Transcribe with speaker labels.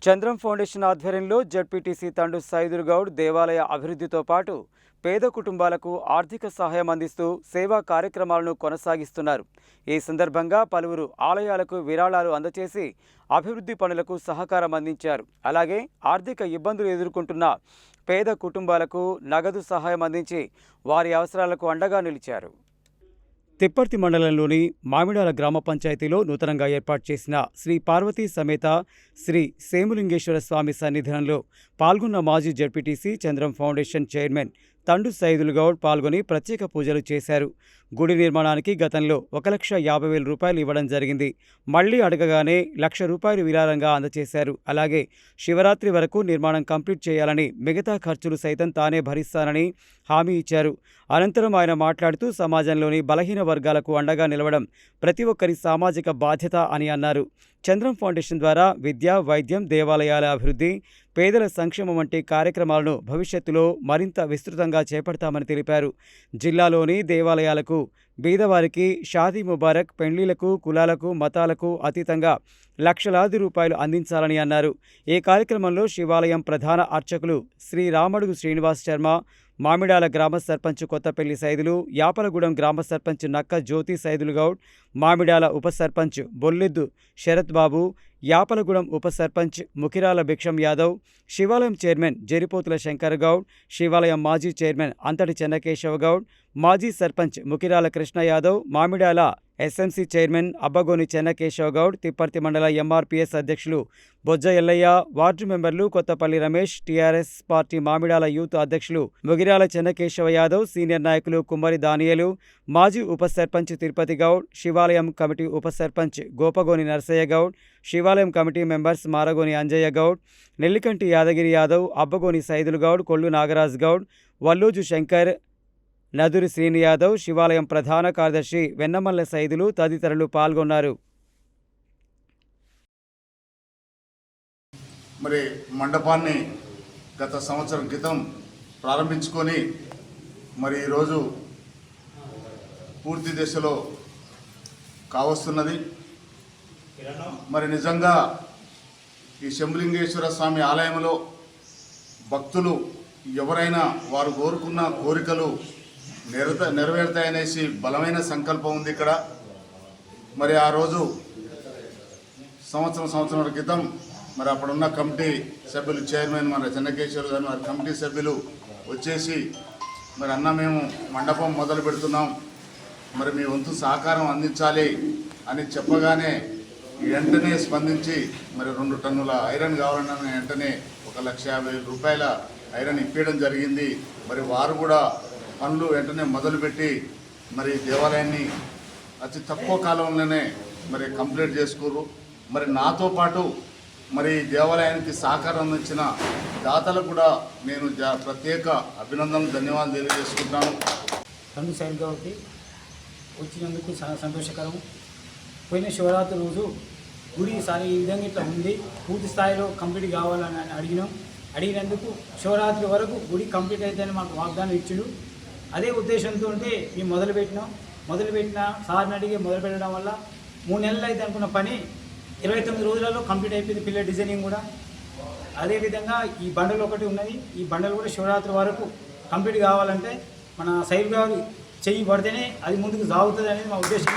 Speaker 1: Chandram foundation ఆధ్వర్యంలో ZPTC తండు Saidul Goud దేవాలయ అభివృద్ధితో పాటు పేద కుటుంబాలకు ఆర్థిక సహాయం అందిస్తూ సేవా కార్యక్రమాలను కొనసాగిస్తున్నారు. ఈ సందర్భంగా పలువురు ఆలయాలకు విరాళాలు అందజేసి అభివృద్ధి పనులకు సహకారం అందించారు. అలాగే ఆర్థిక ఇబ్బందులు ఎదుర్కొంటున్న పేద కుటుంబాలకు నగదు సహాయం అందించి వారి అవసరాలకు అండగా నిలిచారు. తిప్పర్తి మండలంలోని మామిడాల గ్రామ పంచాయతీలో నూతనంగా ఏర్పాటు చేసిన శ్రీ పార్వతీ సమేత శ్రీ సేములింగేశ్వర స్వామి సన్నిధానంలో పాల్గొన్న మాజీ ZPTC Chandram foundation chairman Tandu Saidul Goud పాల్గొని ప్రత్యేక పూజలు చేశారు. గుడి నిర్మాణానికి గతంలో 1,50,000 రూపాయలు ఇవ్వడం జరిగింది. మళ్లీ అడగగానే ₹1,00,000 విరాళంగా అందజేశారు. అలాగే శివరాత్రి వరకు నిర్మాణం కంప్లీట్ చేయాలని, మిగతా ఖర్చులు సైతం తానే భరిస్తానని హామీ ఇచ్చారు. అనంతరం ఆయన మాట్లాడుతూ సమాజంలోని బలహీన వర్గాలకు అండగా నిలవడం ప్రతి ఒక్కరి సామాజిక బాధ్యత అని అన్నారు. చంద్రం ఫౌండేషన్ ద్వారా విద్య, వైద్యం, దేవాలయాల అభివృద్ధి, పేదల సంక్షేమం వంటి కార్యక్రమాలను భవిష్యత్తులో మరింత విస్తృతంగా చేపడతామని తెలిపారు. జిల్లాలోని దేవాలయాలకు బీదవారికి షాదీ ముబారక్, పెళ్లిళ్లకు, కులాలకు, మతాలకు అతీతంగా లక్షలాది రూపాయలు అందించాలని అన్నారు. ఈ కార్యక్రమంలో శివాలయం ప్రధాన అర్చకులు శ్రీ రామడుగు శ్రీనివాస్ శర్మ, మామిడాల గ్రామ సర్పంచ్ కొత్తపల్లి సైదులు, యాపలగూడెం గ్రామ సర్పంచ్ నక్క జ్యోతి సైదుల్ గౌడ్, మామిడాల ఉప సర్పంచ్ బొల్లెద్దు శరత్ బాబు, యాపలగూడెం ఉప సర్పంచ్ ముకిరాల భిక్షం యాదవ్, శివాలయం చైర్మన్ జరిపోతుల శంకర్ గౌడ్, శివాలయం మాజీ చైర్మన్ అంతటి చెన్నకేశవ గౌడ్, మాజీ సర్పంచ్ ముకిరాల కృష్ణ యాదవ్, మామిడాల ఎస్ఎంసీ చైర్మన్ అబ్బగోని చెన్నకేశవ గౌడ్, తిప్పర్తి మండల ఎంఆర్పీఎస్ అధ్యక్షులు బొజ్జ ఎల్లయ్య, వార్డు మెంబర్లు Kothapalli Ramesh, TRS party Mamidala youth అధ్యక్షులు ముగిరాల చెన్నకేశవ యాదవ్, సీనియర్ నాయకులు కుమ్మరి దానియేలు, మాజీ ఉప సర్పంచ్ తిరుపతి గౌడ్, శివాలయం కమిటీ ఉప సర్పంచ్ గోపగోని నరసయ్య గౌడ్, శివాలయం కమిటీ మెంబర్స్ మారగోని అంజయ్య గౌడ్, నెల్లికంటి యాదగిరి యాదవ్, అబ్బగోని సైదుల్ గౌడ్, కొల్లు నాగరాజ్ గౌడ్, వల్లూజు శంకర్, నదురి శ్రీని యాదవ్, శివాలయం ప్రధాన కార్యదర్శి వెన్నమల్ల సైదులు తదితరులు పాల్గొన్నారు.
Speaker 2: మరి మండపాన్ని గత సంవత్సరం క్రితం ప్రారంభించుకొని మరి ఈరోజు పూర్తి దశలో కావస్తున్నది. మరి నిజంగా ఈ శంభులింగేశ్వర స్వామి ఆలయంలో భక్తులు ఎవరైనా వారు కోరుకున్న కోరికలు నెరవేరుతాయనేసి బలమైన సంకల్పం ఉంది ఇక్కడ. మరి ఆ రోజు సంవత్సరం క్రితం మరి అప్పుడున్న కమిటీ సభ్యులు, చైర్మన్ మన చెన్నకేశ్వర గారు, మరి కమిటీ సభ్యులు వచ్చేసి మరి అన్న మేము మండపం మొదలు పెడుతున్నాం, మరి మీ వంతు సహకారం అందించాలి అని చెప్పగానే వెంటనే స్పందించి మరి 2 టన్నుల ఐరన్ కావాలన్న వెంటనే ₹1,50,000 రూపాయల ఐరన్ ఇప్పించడం జరిగింది. మరి వారు కూడా పనులు వెంటనే మొదలుపెట్టి మరి దేవాలయాన్ని అతి తక్కువ కాలంలోనే మరి కంప్లీట్ చేసుకోరు. మరి నాతో పాటు మరి దేవాలయానికి సహకారం అందించిన దాతలకు కూడా నేను ప్రత్యేక అభినందనలు, ధన్యవాదాలు తెలియజేసుకుంటున్నాను.
Speaker 3: తండ్రి సైడ్ కాబట్టి వచ్చినందుకు చాలా సంతోషకరం. పోయిన శివరాత్రి రోజు గుడి ఈసారి ఈ విధంగా ఇట్లా ఉంది, పూర్తి స్థాయిలో కంప్లీట్ కావాలని అడిగినందుకు శివరాత్రి వరకు గుడి కంప్లీట్ అయితేనే మాకు వాగ్దానం ఇచ్చిండు. అదే ఉద్దేశంతో మేము మొదలుపెట్టిన సార్ని అడిగి మొదలుపెట్టడం వల్ల 3 నెలలు అయితే అనుకున్న పని 29 రోజులలో కంప్లీట్ అయిపోయింది. పిల్లల డిజైనింగ్ కూడా అదేవిధంగా ఈ బండలు ఒకటి ఉన్నది, ఈ బండలు కూడా శివరాత్రి వరకు కంప్లీట్ కావాలంటే మన సైడ్ గారు చెయ్యి పడితేనే అది ముందుకు సాగుతుంది అనేది మా ఉద్దేశం.